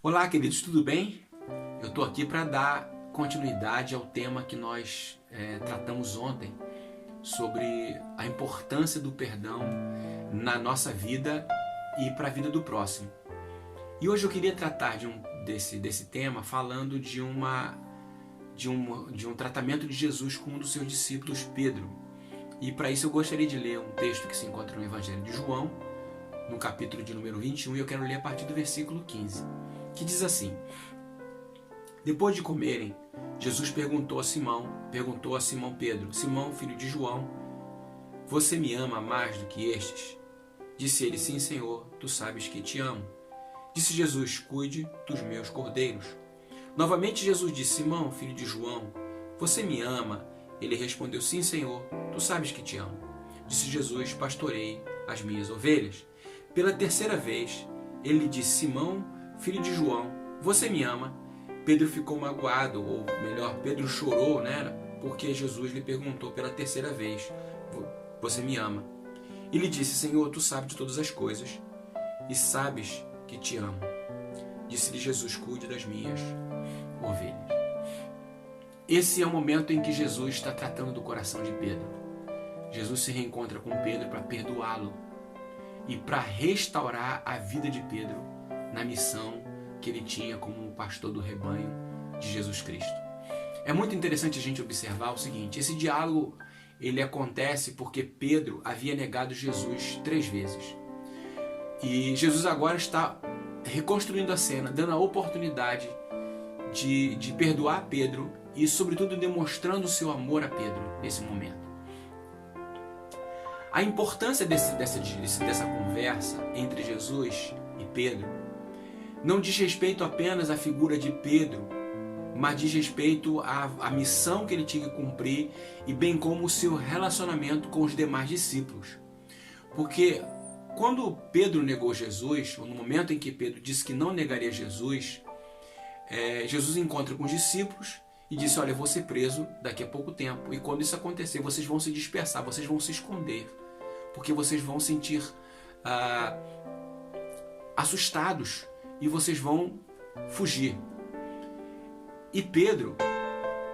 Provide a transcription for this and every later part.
Olá, queridos, tudo bem? Eu estou aqui para dar continuidade ao tema que nós tratamos ontem sobre a importância do perdão na nossa vida e para a vida do próximo. E hoje eu queria tratar desse tema falando de um tratamento de Jesus com um dos seus discípulos, Pedro. E para isso eu gostaria de ler um texto que se encontra no Evangelho de João, no capítulo de número 21, e eu quero ler a partir do versículo 15. Que diz assim: Depois de comerem, Jesus perguntou a Simão Pedro: Simão, filho de João, você me ama mais do que estes? Disse ele: Sim, Senhor, tu sabes que te amo. Disse Jesus: Cuide dos meus cordeiros. Novamente Jesus disse: Simão, filho de João, você me ama? Ele respondeu: Sim, Senhor, tu sabes que te amo. Disse Jesus: Pastorei as minhas ovelhas. Pela terceira vez, ele lhe disse: Simão, filho de João, você me ama? Pedro ficou magoado, ou melhor, Pedro chorou, porque Jesus lhe perguntou pela terceira vez: você me ama? E lhe disse: Senhor, tu sabes de todas as coisas e sabes que te amo. Disse-lhe Jesus: Cuide das minhas ovelhas. Esse é o momento em que Jesus está tratando do coração de Pedro. Jesus se reencontra com Pedro para perdoá-lo e para restaurar a vida de Pedro na missão que ele tinha como pastor do rebanho de Jesus Cristo. É muito interessante a gente observar o seguinte: esse diálogo ele acontece porque Pedro havia negado Jesus 3 vezes. E Jesus agora está reconstruindo a cena, dando a oportunidade de perdoar Pedro e, sobretudo, demonstrando o seu amor a Pedro nesse momento. A importância dessa conversa entre Jesus e Pedro não diz respeito apenas à figura de Pedro, mas diz respeito à missão que ele tinha que cumprir e bem como o seu relacionamento com os demais discípulos. Porque quando Pedro negou Jesus, ou no momento em que Pedro disse que não negaria Jesus, Jesus encontra com os discípulos e disse: olha, eu vou ser preso daqui a pouco tempo, e quando isso acontecer, vocês vão se dispersar, vocês vão se esconder, porque vocês vão sentir assustados e vocês vão fugir. E Pedro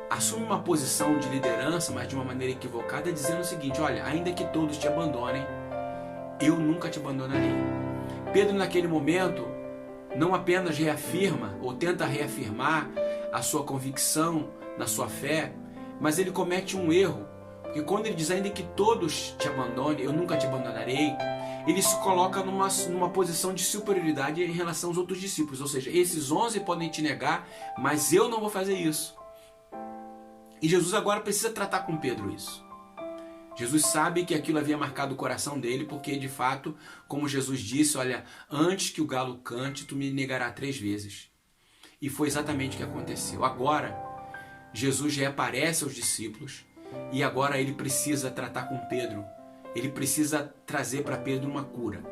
assume uma posição de liderança, mas de uma maneira equivocada, dizendo o seguinte: olha, ainda que todos te abandonem, eu nunca te abandonarei. Pedro, naquele momento, não apenas reafirma ou tenta reafirmar a sua convicção na sua fé, mas ele comete um erro, porque quando ele diz ainda que todos te abandonem, eu nunca te abandonarei, ele se coloca numa posição de superioridade em relação aos outros discípulos, ou seja, esses 11 podem te negar, mas eu não vou fazer isso. E Jesus agora precisa tratar com Pedro isso. Jesus sabe que aquilo havia marcado o coração dele, porque de fato, como Jesus disse, olha, antes que o galo cante, tu me negarás 3 vezes. E foi exatamente o que aconteceu. Agora, Jesus reaparece aos discípulos e agora ele precisa tratar com Pedro. Ele precisa trazer para Pedro uma cura.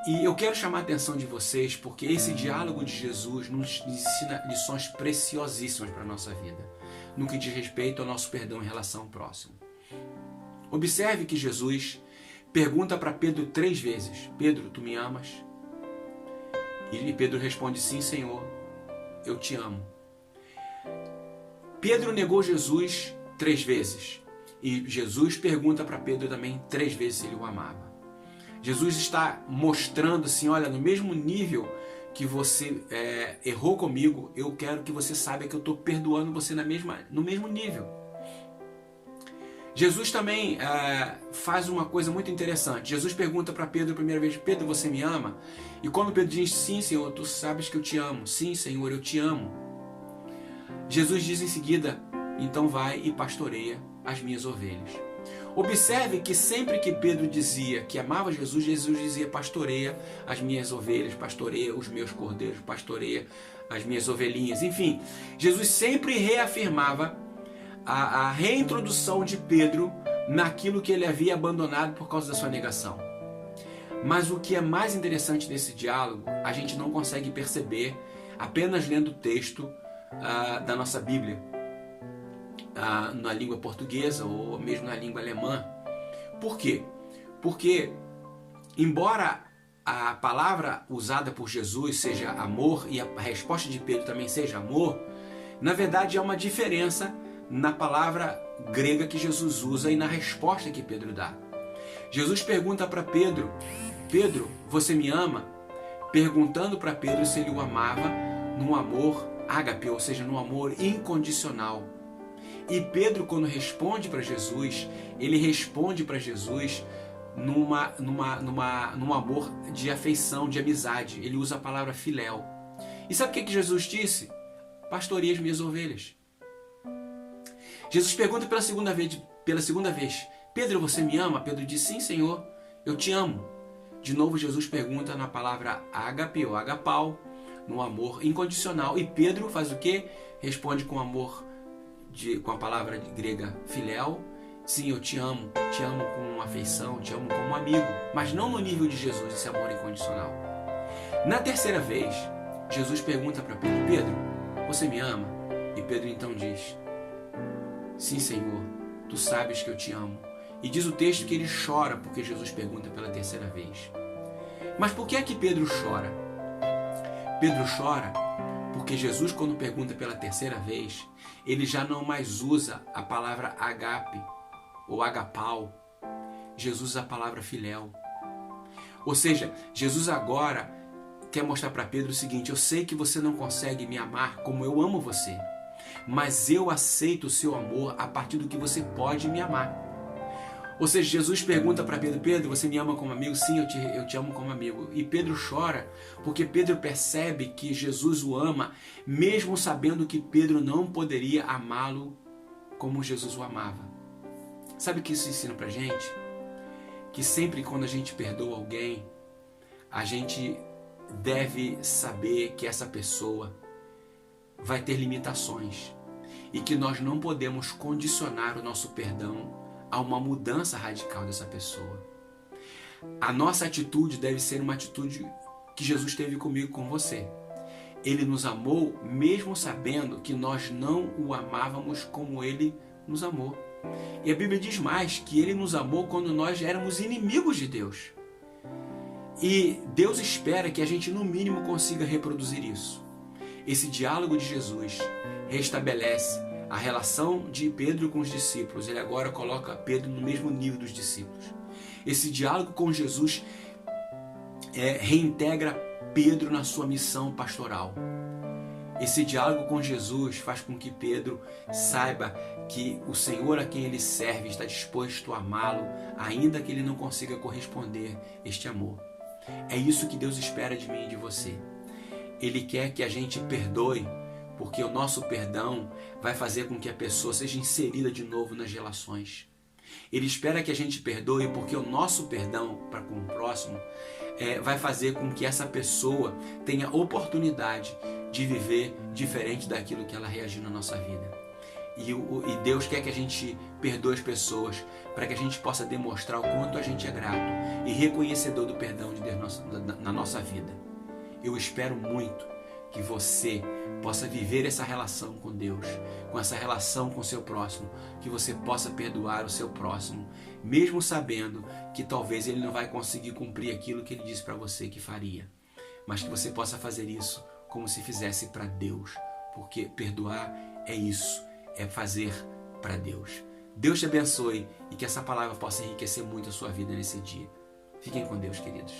E eu quero chamar a atenção de vocês, porque esse diálogo de Jesus nos ensina lições preciosíssimas para a nossa vida, no que diz respeito ao nosso perdão em relação ao próximo. Observe que Jesus pergunta para Pedro 3 vezes: Pedro, tu me amas? E Pedro responde: sim, Senhor, eu te amo. Pedro negou Jesus 3 vezes. E Jesus pergunta para Pedro também 3 vezes se ele o amava. Jesus está mostrando assim: olha, no mesmo nível que você errou comigo, eu quero que você saiba que eu estou perdoando você no mesmo nível. Jesus também faz uma coisa muito interessante. Jesus pergunta para Pedro a primeira vez: Pedro, você me ama? E quando Pedro diz: sim, Senhor, tu sabes que eu te amo. Sim, Senhor, eu te amo. Jesus diz em seguida: então vai e pastoreia as minhas ovelhas. Observe que sempre que Pedro dizia que amava Jesus, Jesus dizia: pastoreia as minhas ovelhas, pastoreia os meus cordeiros, pastoreia as minhas ovelhinhas. Enfim, Jesus sempre reafirmava a reintrodução de Pedro naquilo que ele havia abandonado por causa da sua negação. Mas o que é mais interessante desse diálogo, a gente não consegue perceber apenas lendo o texto da nossa Bíblia, na língua portuguesa ou mesmo na língua alemã. Por quê? Porque, embora a palavra usada por Jesus seja amor e a resposta de Pedro também seja amor, na verdade há uma diferença na palavra grega que Jesus usa e na resposta que Pedro dá. Jesus pergunta para Pedro: Pedro, você me ama? Perguntando para Pedro se ele o amava num amor ágape, ou seja, num amor incondicional. E Pedro, quando responde para Jesus, ele responde para Jesus num amor de afeição, de amizade. Ele usa a palavra filéu. E sabe o que Jesus disse? Pastoreia as minhas ovelhas. Jesus pergunta pela segunda vez, Pedro, você me ama? Pedro diz, sim, Senhor, eu te amo. De novo, Jesus pergunta na palavra ágape ou agapau, no amor incondicional. E Pedro faz o quê? Responde com amor, com a palavra grega filéu. Sim, eu te amo com afeição, te amo como amigo, mas não no nível de Jesus, esse amor incondicional. Na terceira vez, Jesus pergunta para Pedro, Pedro, você me ama? E Pedro então diz, sim, Senhor, tu sabes que eu te amo. E diz o texto que ele chora porque Jesus pergunta pela terceira vez. Mas por que é que Pedro chora? Pedro chora porque Jesus, quando pergunta pela terceira vez, ele já não mais usa a palavra agape ou agapau. Jesus usa a palavra filéu. Ou seja, Jesus agora quer mostrar para Pedro o seguinte, eu sei que você não consegue me amar como eu amo você, mas eu aceito o seu amor a partir do que você pode me amar. Ou seja, Jesus pergunta para Pedro, Pedro, você me ama como amigo? Sim, eu te amo como amigo. E Pedro chora porque Pedro percebe que Jesus o ama, mesmo sabendo que Pedro não poderia amá-lo como Jesus o amava. Sabe o que isso ensina pra gente? Que sempre quando a gente perdoa alguém, a gente deve saber que essa pessoa vai ter limitações e que nós não podemos condicionar o nosso perdão a uma mudança radical dessa pessoa. A nossa atitude deve ser uma atitude que Jesus teve comigo, com você. Ele nos amou mesmo sabendo que nós não o amávamos como ele nos amou. E a Bíblia diz mais, que ele nos amou quando nós éramos inimigos de Deus. E Deus espera que a gente no mínimo consiga reproduzir isso. Esse diálogo de Jesus restabelece a relação de Pedro com os discípulos. Ele agora coloca Pedro no mesmo nível dos discípulos. Esse diálogo com Jesus reintegra Pedro na sua missão pastoral. Esse diálogo com Jesus faz com que Pedro saiba que o Senhor a quem ele serve está disposto a amá-lo, ainda que ele não consiga corresponder este amor. É isso que Deus espera de mim e de você. Ele quer que a gente perdoe, porque o nosso perdão vai fazer com que a pessoa seja inserida de novo nas relações. Ele espera que a gente perdoe, porque o nosso perdão para com o próximo vai fazer com que essa pessoa tenha oportunidade de viver diferente daquilo que ela reagiu na nossa vida. E Deus quer que a gente perdoe as pessoas para que a gente possa demonstrar o quanto a gente é grato e reconhecedor do perdão de Deus na nossa vida. Eu espero muito que você possa viver essa relação com Deus, com essa relação com o seu próximo, que você possa perdoar o seu próximo, mesmo sabendo que talvez ele não vai conseguir cumprir aquilo que ele disse para você que faria, mas que você possa fazer isso como se fizesse para Deus, porque perdoar é isso, é fazer para Deus. Deus te abençoe e que essa palavra possa enriquecer muito a sua vida nesse dia. Fiquem com Deus, queridos.